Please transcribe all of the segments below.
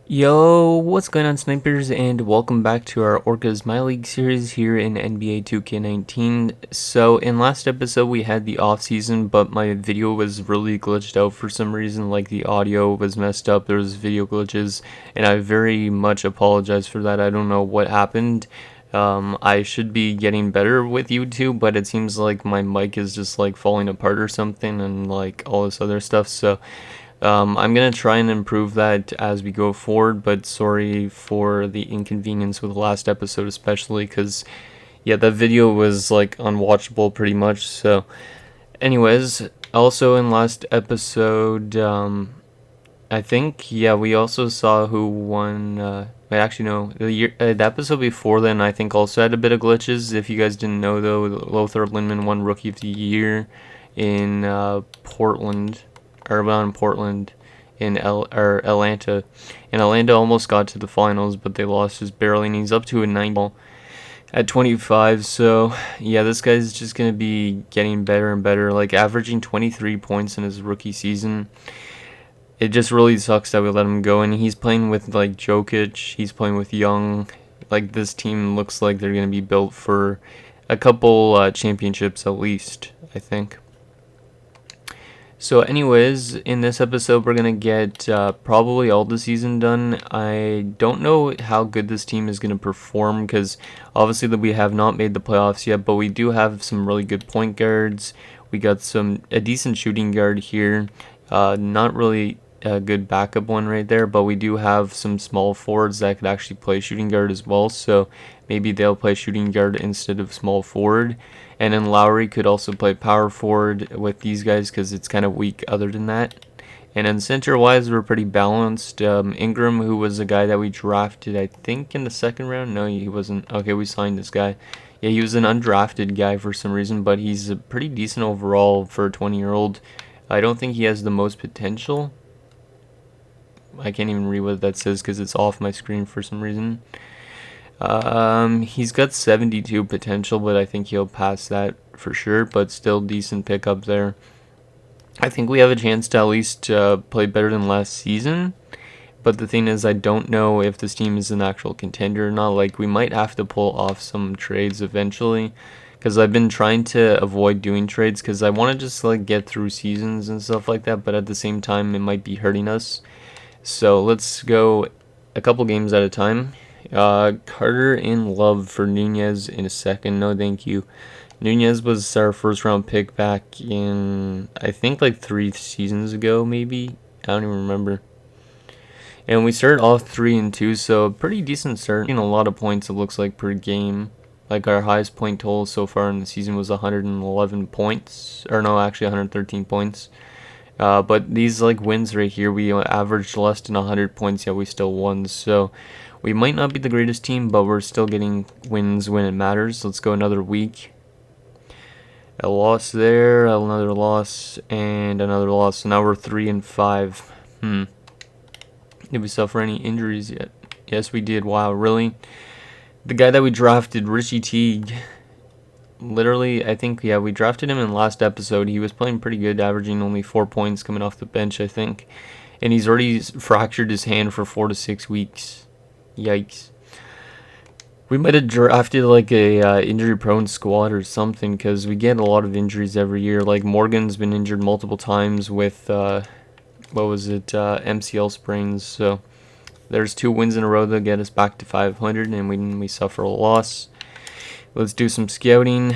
Yo, what's going on, snipers, and welcome back to our Orca's MyLeague series here in NBA 2K19. So, in last episode, we had the off season, but my video was really glitched out for some reason. Like, the audio was messed up, there was video glitches, and I very much apologize for that. I don't know what happened. I should be getting better with YouTube, but it seems like my mic is just like falling apart or something, and like all this other stuff. So, I'm gonna try and improve that as we go forward, but sorry for the inconvenience with the last episode, especially because, yeah, that video was like unwatchable pretty much. So, anyways, also in last episode, I think, yeah, we also saw who won. Wait, actually, no, the episode before then, I think, also had a bit of glitches. If you guys didn't know, though, Lothar Lindman won Rookie of the Year in Portland, Urban Portland, in Atlanta, and Atlanta almost got to the finals, but they lost just barely. And he's up to a 9 at 25. So yeah, this guy's just gonna be getting better and better, like averaging 23 points in his rookie season. It just really sucks that we let him go, and he's playing with like Jokic, he's playing with Young. Like, this team looks like they're gonna be built for a couple championships at least, I think. So anyways, in this episode, we're going to get probably all the season done. I don't know how good this team is going to perform because obviously we have not made the playoffs yet, but we do have some really good point guards. We got a decent shooting guard here. Not really a good backup one right there, but we do have some small forwards that could actually play shooting guard as well. So maybe they'll play shooting guard instead of small forward. And then Lowry could also play power forward with these guys because it's kind of weak other than that. And then center-wise, we're pretty balanced. Ingram, who was a guy that we drafted, I think, in the second round. No, he wasn't. Okay, we signed this guy. Yeah, he was an undrafted guy for some reason, but he's a pretty decent overall for a 20-year-old. I don't think he has the most potential. I can't even read what that says because it's off my screen for some reason. He's got 72 potential, but I think he'll pass that for sure, but still decent pickup there. I think we have a chance to at least play better than last season, but the thing is, I don't know if this team is an actual contender or not. Like, we might have to pull off some trades eventually, because I've been trying to avoid doing trades because I want to just like get through seasons and stuff like that, but at the same time, it might be hurting us. So let's go a couple games at a time. Carter in Love for Nunez in a second. No, thank you. Nunez was our first round pick back in, I think, like 3 seasons ago, maybe. I don't even remember. And we started off 3-2, so a pretty decent start. A lot of points, it looks like, per game. Like, our highest point total so far in the season was 111 points. Or no, actually 113 points. But these like wins right here, we averaged less than 100 points, yet we still won. So we might not be the greatest team, but we're still getting wins when it matters. Let's go another week. A loss there, another loss, and another loss. So now we're 3-5. Did we suffer any injuries yet? Yes, we did. Wow, really? The guy that we drafted, Richie Teague. Literally, I think, yeah, we drafted him in the last episode. He was playing pretty good, averaging only 4 points coming off the bench, I think. And he's already fractured his hand for 4 to 6 weeks. Yikes. We might have drafted like a injury-prone squad or something, because we get a lot of injuries every year. Like, Morgan's been injured multiple times with, MCL sprains. So there's 2 wins in a row that get us back to 500, and we suffer a loss. Let's do some scouting.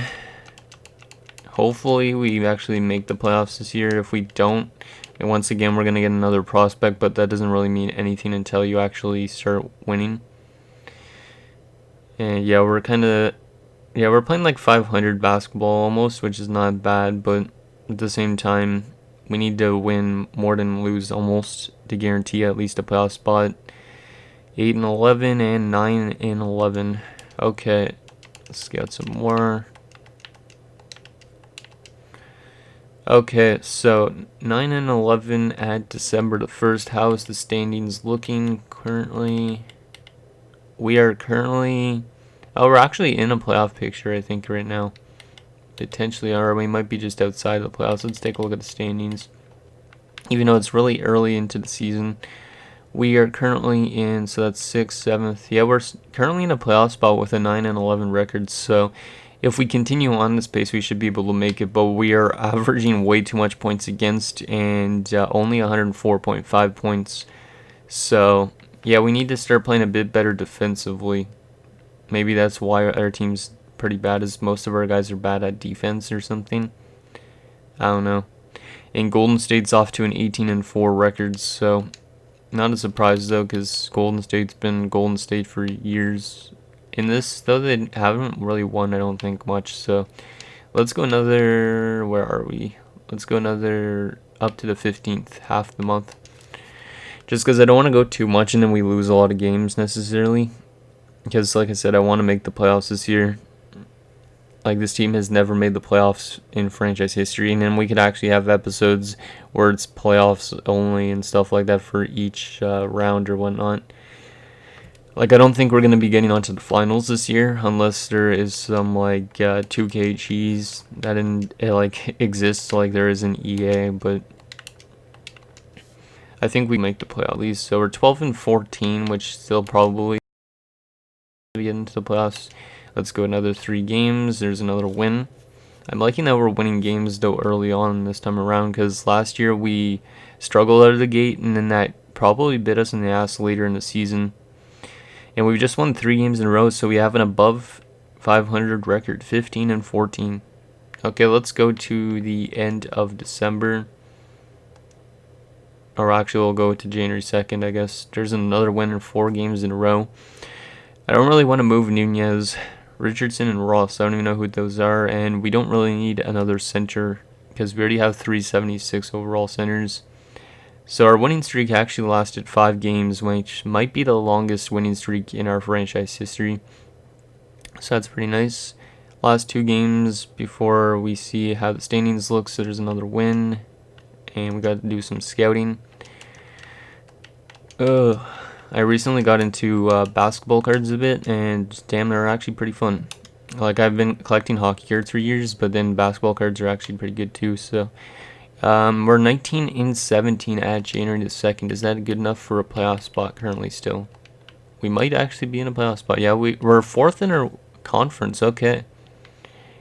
Hopefully we actually make the playoffs this year. If we don't, and once again we're going to get another prospect, but that doesn't really mean anything until you actually start winning. And yeah, we're playing like 500 basketball almost, which is not bad, but at the same time, we need to win more than lose almost to guarantee at least a playoff spot. 8-11 and 9-11. Okay. Let's scout some more. Okay, so 9-11 at December the 1st. How is the standings looking currently? We're actually in a playoff picture, I think, right now. Potentially, or we might be just outside the playoffs. Let's take a look at the standings. Even though it's really early into the season, We are currently in, so that's 6th, 7th. Yeah, we're currently in a playoff spot with a 9-11 record. So if we continue on this pace, we should be able to make it. But we are averaging way too much points against and only 104.5 points. So yeah, we need to start playing a bit better defensively. Maybe that's why our team's pretty bad, is most of our guys are bad at defense or something. I don't know. And Golden State's off to an 18-4 record, so not a surprise though, because Golden State's been Golden State for years. In this, though, they haven't really won, I don't think, much. So let's go another. Where are we? Let's go another up to the 15th, half the month. Just because I don't want to go too much and then we lose a lot of games necessarily. Because, like I said, I want to make the playoffs this year. Like, this team has never made the playoffs in franchise history, and then we could actually have episodes where it's playoffs only and stuff like that for each round or whatnot. Like, I don't think we're going to be getting onto the finals this year unless there is some, like, 2K cheese that exists like there is in EA, but I think we make the playoff at least. So we're 12-14, which still probably get into the playoffs. Let's go another 3 games. There's another win. I'm liking that we're winning games though early on this time around, because last year we struggled out of the gate and then that probably bit us in the ass later in the season. And we've just won 3 games in a row, so we have an above 500 record, 15-14. Okay, let's go to the end of December. Or actually, we'll go to January 2nd, I guess. There's another win in 4 games in a row. I don't really want to move Nunez, Richardson, and Ross. I don't even know who those are. And we don't really need another center because we already have 376 overall centers. So our winning streak actually lasted 5 games, which might be the longest winning streak in our franchise history. So that's pretty nice. Last 2 games before we see how the standings look. So there's another win. And we got to do some scouting. I recently got into basketball cards a bit, and damn, they're actually pretty fun. Like, I've been collecting hockey cards for years, but then basketball cards are actually pretty good too. So we're 19-17 at January the 2nd. Is that good enough for a playoff spot currently still? We might actually be in a playoff spot. Yeah, we're 4th in our conference. Okay.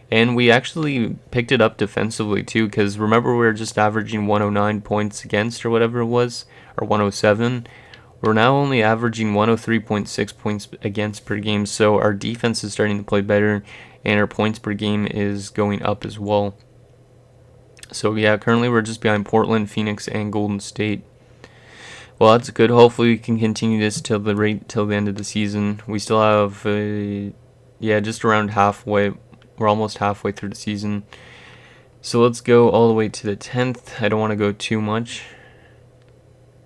And we actually picked it up defensively too, because remember we were just averaging 109 points against or whatever it was, or 107. We're now only averaging 103.6 points against per game, so our defense is starting to play better, and our points per game is going up as well. So yeah, currently we're just behind Portland, Phoenix, and Golden State. Well, that's good. Hopefully we can continue this till the end of the season. We still have, just around halfway. We're almost halfway through the season. So let's go all the way to the 10th. I don't want to go too much.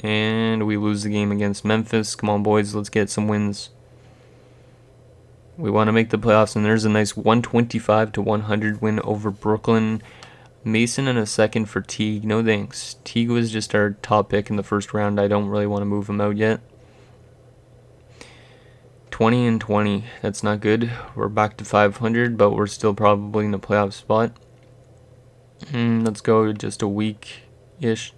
And we lose the game against Memphis. Come on, boys. Let's get some wins. We want to make the playoffs. And there's a nice 125-100 win over Brooklyn. Mason and a second for Teague. No thanks. Teague was just our top pick in the first round. I don't really want to move him out yet. 20-20. That's not good. We're back to 500, but we're still probably in the playoff spot. Let's go just a week-ish.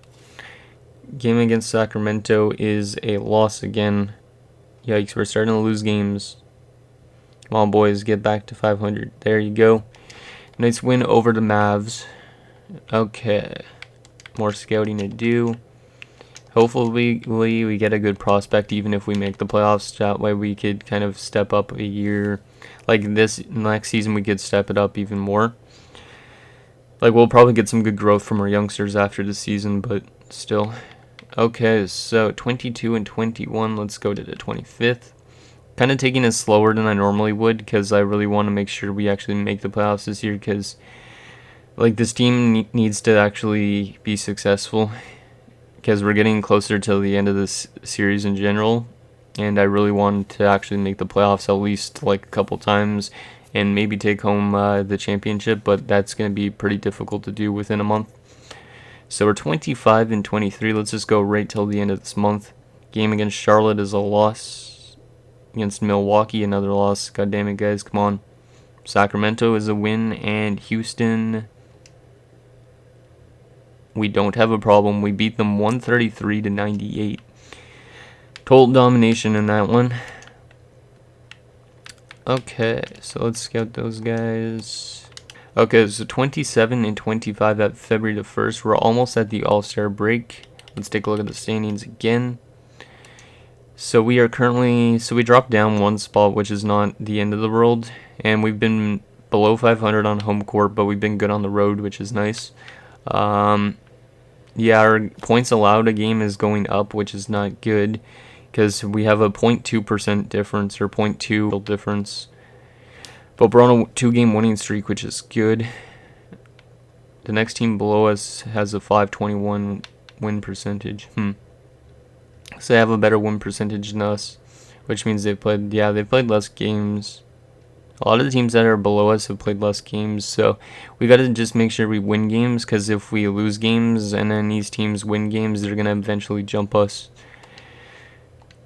Game against Sacramento is a loss again. Yikes, we're starting to lose games. Come on, boys, get back to 500. There you go. Nice win over the Mavs. Okay. More scouting to do. Hopefully we get a good prospect even if we make the playoffs. That way we could kind of step up a year. Like this next season we could step it up even more. Like, we'll probably get some good growth from our youngsters after the season, but still. Okay, so 22-21. Let's go to the 25th. Kind of taking it slower than I normally would because I really want to make sure we actually make the playoffs this year because, like, this team needs to actually be successful because we're getting closer to the end of this series in general, and I really want to actually make the playoffs at least, like, a couple times and maybe take home the championship, but that's going to be pretty difficult to do within a month. So we're 25-23. Let's just go right till the end of this month. Game against Charlotte is a loss. Against Milwaukee, another loss. God damn it, guys. Come on. Sacramento is a win. And Houston, we don't have a problem. We beat them 133-98. Total domination in that one. Okay, so let's scout those guys. Okay, so 27 and 25 at February the 1st. We're almost at the All-Star break. Let's take a look at the standings again. So we are currently, we dropped down one spot, which is not the end of the world. And we've been below 500 on home court, but we've been good on the road, which is nice. Yeah, our points allowed a game is going up, which is not good, because we have a 0.2% difference, or 0.2 difference. But we're on a 2-game winning streak, which is good. The next team below us has a 521 win percentage. So they have a better win percentage than us, which means they've played less games. A lot of the teams that are below us have played less games, so we got to just make sure we win games, because if we lose games and then these teams win games, they're going to eventually jump us.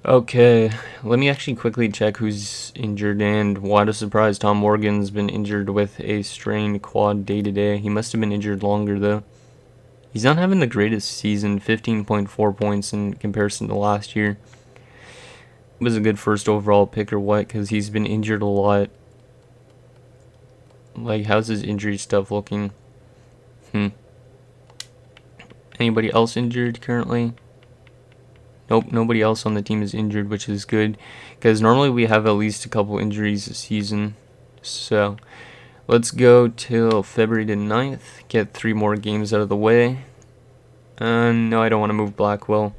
Okay, let me actually quickly check who's injured, and what a surprise, Tom Morgan's been injured with a strained quad day-to-day. He must have been injured longer, though. He's not having the greatest season, 15.4 points in comparison to last year. He was a good first overall pick or what, because he's been injured a lot. Like, how's his injury stuff looking? Anybody else injured currently? Nope, nobody else on the team is injured, which is good, because normally we have at least a couple injuries this season. So let's go till February the 9th, get 3 more games out of the way. No, I don't want to move Blackwell.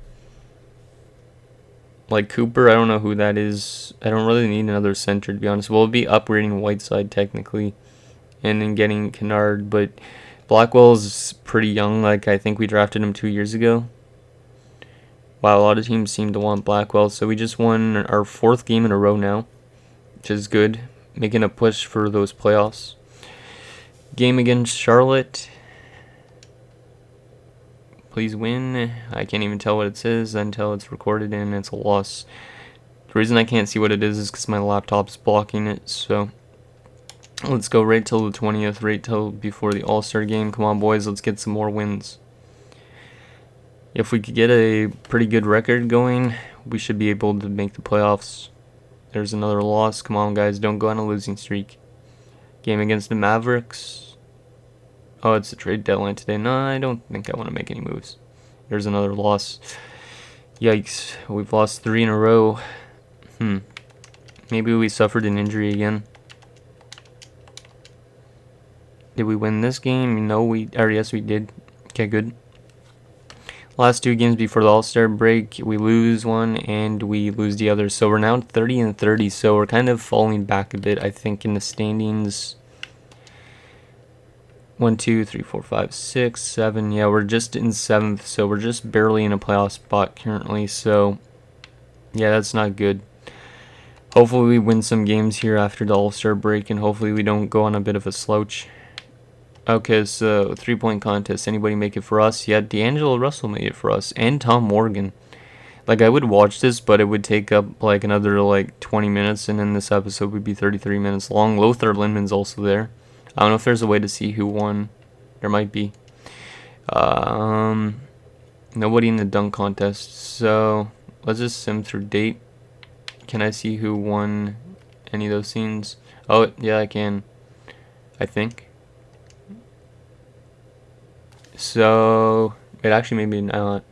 Like Cooper, I don't know who that is. I don't really need another center, to be honest. We'll be upgrading Whiteside technically, and then getting Kennard, but Blackwell's pretty young. Like, I think we drafted him 2 years ago. Wow, a lot of teams seem to want Blackwell, so we just won our 4th game in a row now, which is good, making a push for those playoffs. Game against Charlotte. Please win. I can't even tell what it says until it's recorded, and it's a loss. The reason I can't see what it is because my laptop's blocking it, so let's go right till the 20th, right till before the All-Star game. Come on, boys, let's get some more wins. If we could get a pretty good record going, we should be able to make the playoffs. There's another loss. Come on, guys, don't go on a losing streak. Game against the Mavericks. Oh, it's the trade deadline today. No, I don't think I want to make any moves. There's another loss. Yikes, we've lost 3 in a row. Maybe we suffered an injury again. Did we win this game? No, yes, we did. Okay, good. Last 2 games before the All-Star break, we lose one and we lose the other. So we're now 30 and 30. So we're kind of falling back a bit, I think, in the standings. 1, 2, 3, 4, 5, 6, 7. Yeah, we're just in 7th. So we're just barely in a playoff spot currently. So yeah, that's not good. Hopefully we win some games here after the All-Star break, and hopefully we don't go on a bit of a slouch. Okay, so 3-point contest. Anybody make it for us? Yeah, D'Angelo Russell made it for us, and Tom Morgan. Like, I would watch this, but it would take up like another like 20 minutes, and then this episode would be 33 minutes long. Lothar Lindman's also there. I don't know if there's a way to see who won. There might be. Nobody in the dunk contest. So let's just sim through date. Can I see who won any of those scenes? Oh yeah, I can. I think. So it actually maybe not.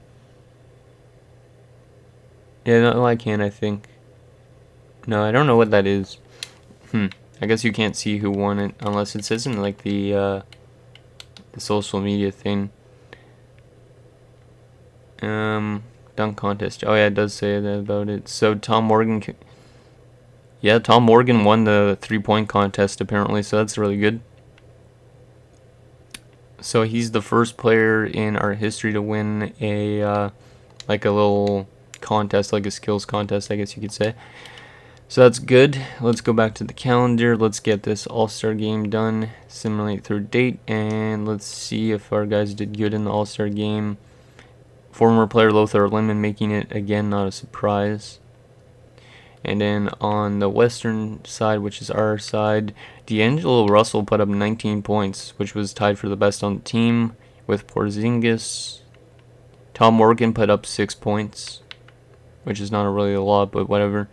Yeah, no, I can. I think. No, I don't know what that is. I guess you can't see who won it unless it says in like the social media thing. Dunk contest. Oh yeah, it does say that about it. So Tom Morgan. Yeah, Tom Morgan won the 3-point contest apparently. So that's really good. So he's the first player in our history to win a like a little contest, like a skills contest, I guess you could say. So that's good. Let's go back to the calendar. Let's get this All-Star game done, simulate through date, and let's see if our guys did good in the All-Star game. Former player Lothar Lindman making it again, not a surprise. And then on the western side, which is our side, D'Angelo Russell put up 19 points, which was tied for the best on the team with Porzingis. Tom Morgan put up 6 points, which is not really a lot, but whatever.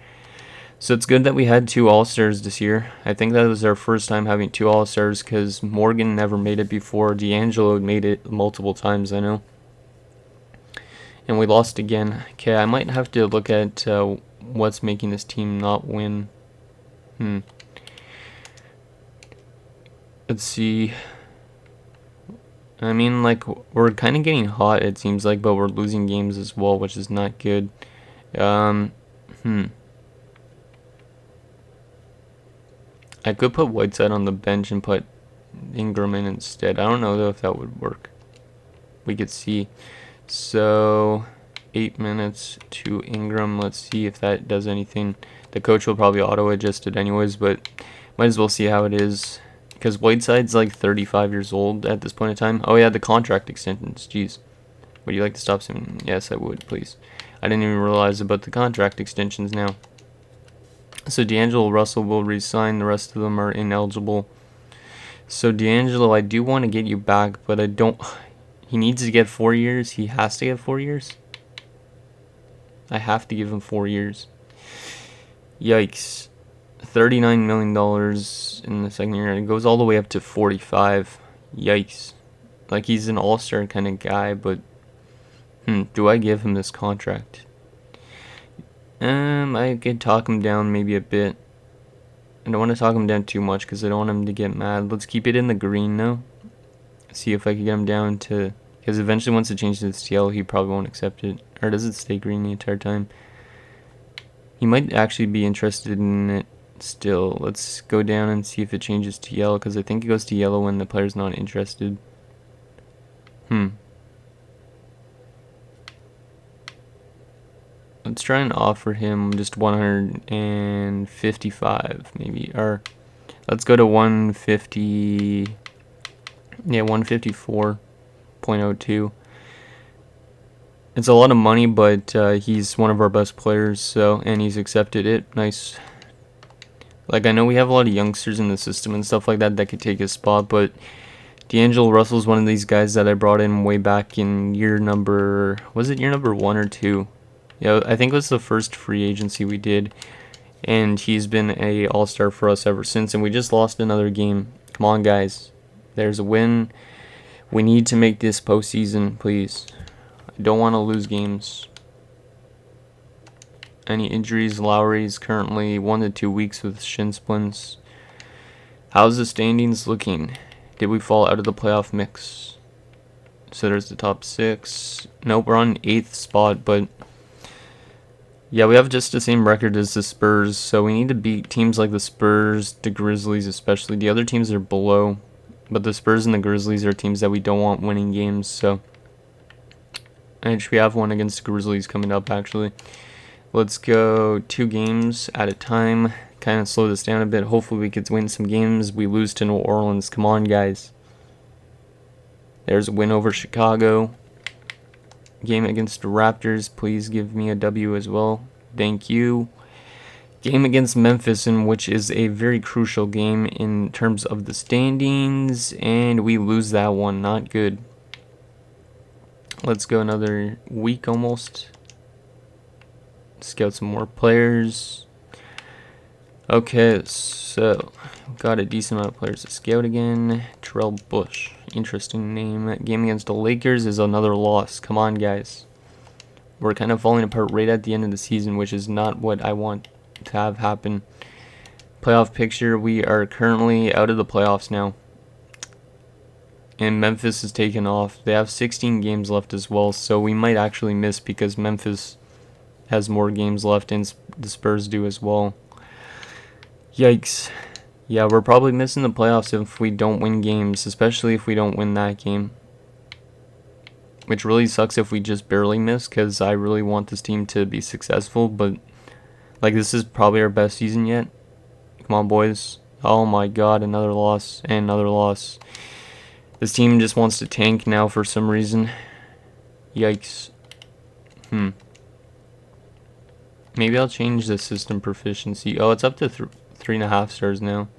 So it's good that we had 2 All-Stars this year. I think that was our first time having 2 All-Stars because Morgan never made it before. D'Angelo made it multiple times, I know. And we lost again. Okay, I might have to look at what's making this team not win. Let's see. I mean, like, we're kind of getting hot, it seems like, but we're losing games as well, which is not good. I could put Whiteside on the bench and put Ingram in instead. I don't know, though, if that would work. We could see. So, 8 minutes to Ingram. Let's see if that does anything. The coach will probably auto-adjust it anyways, but might as well see how it is. Because Whiteside's like 35 years old at this point in time. Oh yeah, the contract extensions. Jeez. Would you like to stop soon? Yes, I would, please. I didn't even realize about the contract extensions now. So D'Angelo Russell will resign. The rest of them are ineligible. So D'Angelo, I do want to get you back, but I don't... He needs to get 4 years. He has to get 4 years. I have to give him 4 years. Yikes. $39 million in the second year. It goes all the way up to 45. Yikes. Like, he's an all-star kind of guy, but... do I give him this contract? I could talk him down maybe a bit. I don't want to talk him down too much because I don't want him to get mad. Let's keep it in the green now. See if I can get him down to... Because eventually once it changes to TL, he probably won't accept it. Or does it stay green the entire time? He might actually be interested in it still. Let's go down and see if it changes to yellow, because I think it goes to yellow when the player's not interested. Let's try and offer him just 155 maybe, or let's go to 150. Yeah, 154.02. It's a lot of money, but he's one of our best players, so, and he's accepted it. Nice. Like, I know we have a lot of youngsters in the system and stuff like that that could take his spot, but D'Angelo Russell's one of these guys that I brought in way back in year number... Was it year number 1 or 2? Yeah, I think it was the first free agency we did, and he's been a all-star for us ever since, and we just lost another game. Come on, guys. There's a win. We need to make this postseason, please. I don't want to lose games. Any injuries? Lowry's currently 1 to 2 weeks with shin splints. How's the standings looking? Did we fall out of the playoff mix? So there's the top 6. Nope, we're on 8th spot, but yeah, we have just the same record as the Spurs, so we need to beat teams like the Spurs, the Grizzlies especially. The other teams are below, but the Spurs and the Grizzlies are teams that we don't want winning games, so... And we have one against the Grizzlies coming up, actually. Let's go 2 games at a time. Kind of slow this down a bit. Hopefully we could win some games. We lose to New Orleans. Come on, guys. There's a win over Chicago. Game against the Raptors. Please give me a W as well. Thank you. Game against Memphis, in which is a very crucial game in terms of the standings. And we lose that one. Not good. Let's go another week almost. Scout some more players. Okay, so got a decent amount of players to scout again. Terrell Bush, interesting name. Game against the Lakers is another loss. Come on, guys. We're kind of falling apart right at the end of the season, which is not what I want to have happen. Playoff picture, we are currently out of the playoffs now. And Memphis is taken off. They have 16 games left as well, so we might actually miss because Memphis has more games left and the Spurs do as well. Yikes. Yeah, we're probably missing the playoffs if we don't win games, especially if we don't win that game. Which really sucks if we just barely miss, because I really want this team to be successful, but like, this is probably our best season yet. Come on, boys. Oh my god, another loss and another loss. This team just wants to tank now for some reason. Yikes. Maybe I'll change the system proficiency. Oh, it's up to 3.5 stars now.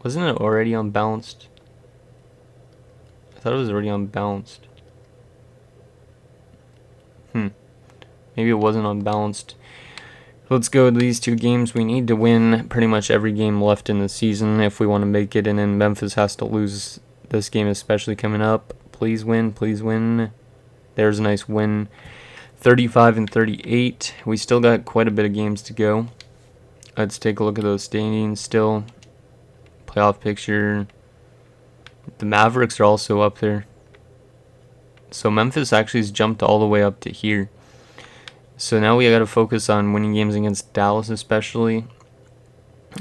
Wasn't it already unbalanced? I thought it was already unbalanced. Maybe it wasn't unbalanced. Let's go to these two games. We need to win pretty much every game left in the season if we want to make it, and then Memphis has to lose this game, especially coming up. Please win, please win. There's a nice win. 35 and 38. We still got quite a bit of games to go. Let's take a look at those standings still. Playoff picture. The Mavericks are also up there. So Memphis actually has jumped all the way up to here. So now we got to focus on winning games against Dallas especially.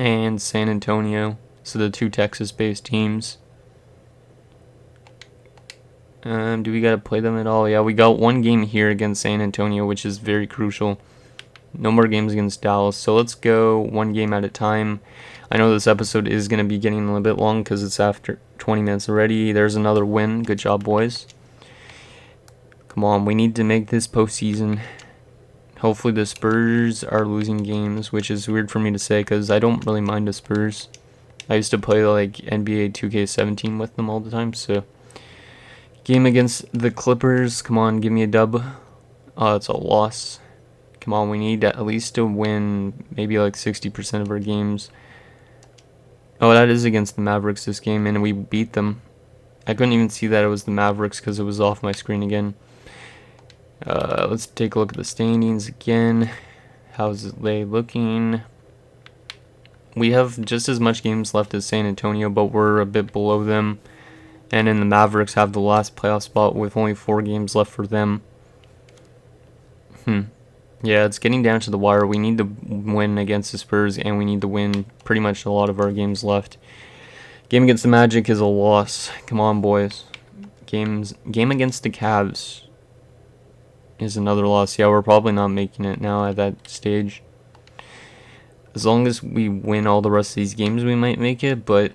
And San Antonio. So the two Texas-based teams. Do we got to play them at all? Yeah, we got one game here against San Antonio, which is very crucial. No more games against Dallas. So let's go one game at a time. I know this episode is going to be getting a little bit long because it's after 20 minutes already. There's another win. Good job, boys. Come on, we need to make this postseason. Hopefully the Spurs are losing games, which is weird for me to say because I don't really mind the Spurs. I used to play like NBA 2K17 with them all the time, so... Game against the Clippers. Come on, give me a dub. Oh, it's a loss. Come on, we need at least to win maybe like 60% of our games. Oh, that is against the Mavericks this game, and we beat them. I couldn't even see that it was the Mavericks because it was off my screen again. Let's take a look at the standings again. How's they looking? We have just as much games left as San Antonio, but we're a bit below them. And then the Mavericks have the last playoff spot with only 4 games left for them. Yeah, it's getting down to the wire. We need to win against the Spurs, and we need to win pretty much a lot of our games left. Game against the Magic is a loss. Come on, boys. Game against the Cavs is another loss. Yeah, we're probably not making it now at that stage. As long as we win all the rest of these games, we might make it, but...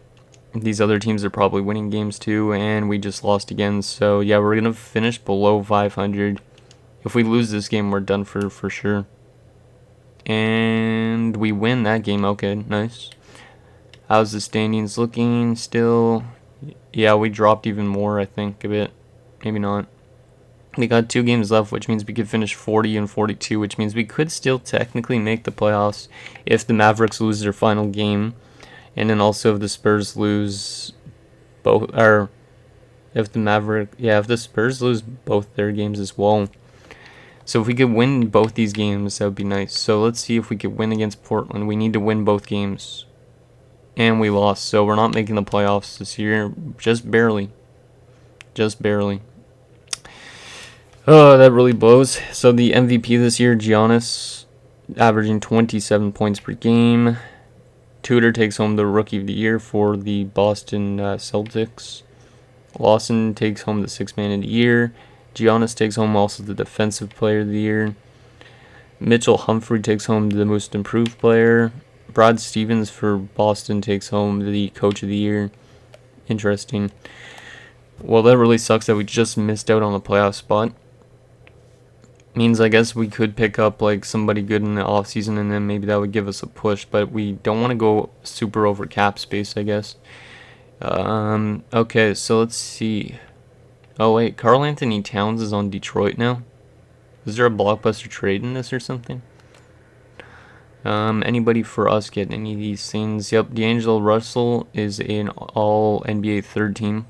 these other teams are probably winning games too, and we just lost again. So yeah, we're gonna finish below 500. If we lose this game, we're done for sure. And we win that game. Okay, nice. How's the standings looking still? Yeah, we dropped even more, I think, a bit. Maybe not. We got 2 games left, which means we could finish 40 and 42, which means we could still technically make the playoffs if the Mavericks lose their final game. And then also if the Spurs lose both, or if the Spurs lose both their games as well. So if we could win both these games, that would be nice. So let's see if we could win against Portland. We need to win both games. And we lost, so we're not making the playoffs this year. Just barely. Just barely. Oh, that really blows. So the MVP this year, Giannis, averaging 27 points per game. Tudor takes home the Rookie of the Year for the Boston Celtics. Lawson takes home the Sixth Man of the Year. Giannis takes home also the Defensive Player of the Year. Mitchell Humphrey takes home the Most Improved Player. Brad Stevens for Boston takes home the Coach of the Year. Interesting. Well, that really sucks that we just missed out on the playoff spot. Means I guess we could pick up like somebody good in the offseason, and then maybe that would give us a push, but we don't want to go super over cap space, I guess. Okay, so let's see. Oh wait, Karl Anthony Towns is on Detroit now. Is there a blockbuster trade in this or something? Anybody for us get any of these things? Yep, D'Angelo Russell is an all NBA third team.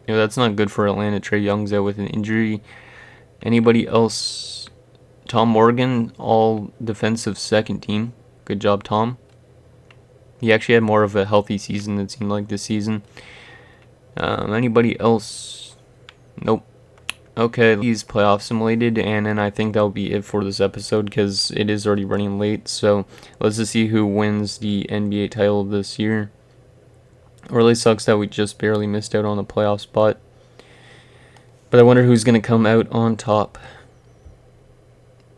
You know, that's not good for Atlanta. Trae Young's out with an injury. Anybody else? Tom Morgan, all defensive second team. Good job, Tom. He actually had more of a healthy season, it seemed like, this season. Anybody else? Nope. Okay, he's playoff simulated, and then I think that'll be it for this episode because it is already running late. So let's just see who wins the NBA title this year. It really sucks that we just barely missed out on the playoff spot. But I wonder who's going to come out on top.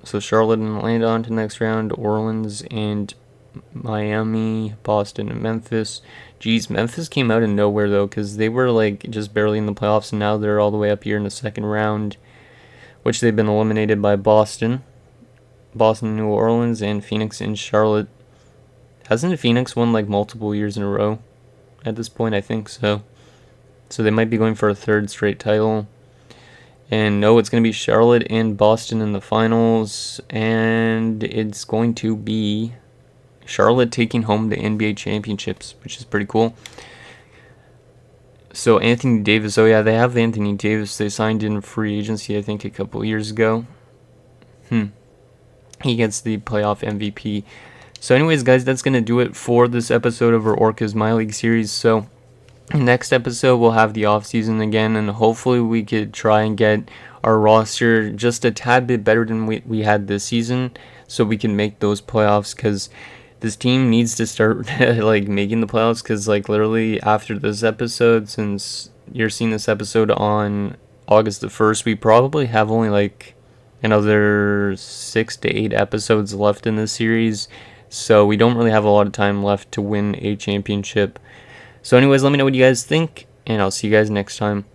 So Charlotte and Atlanta on to next round. Orleans and Miami, Boston and Memphis. Geez, Memphis came out of nowhere though, because they were like just barely in the playoffs, and now they're all the way up here in the second round, which they've been eliminated by Boston, New Orleans, and Phoenix and Charlotte. Hasn't Phoenix won like multiple years in a row? At this point, I think so. So they might be going for a third straight title. And no, it's going to be Charlotte and Boston in the finals. And it's going to be Charlotte taking home the NBA championships, which is pretty cool. So Anthony Davis, oh yeah, they have Anthony Davis. They signed in free agency, I think, a couple years ago. He gets the playoff MVP. So anyways, guys, that's going to do it for this episode of our Orcas MyLeague series. So next episode, we'll have the offseason again, and hopefully we could try and get our roster just a tad bit better than we had this season, so we can make those playoffs, because this team needs to start like making the playoffs, because like literally after this episode, since you're seeing this episode on August the 1st, we probably have only like another 6 to 8 episodes left in this series, so we don't really have a lot of time left to win a championship. So anyways, let me know what you guys think, and I'll see you guys next time.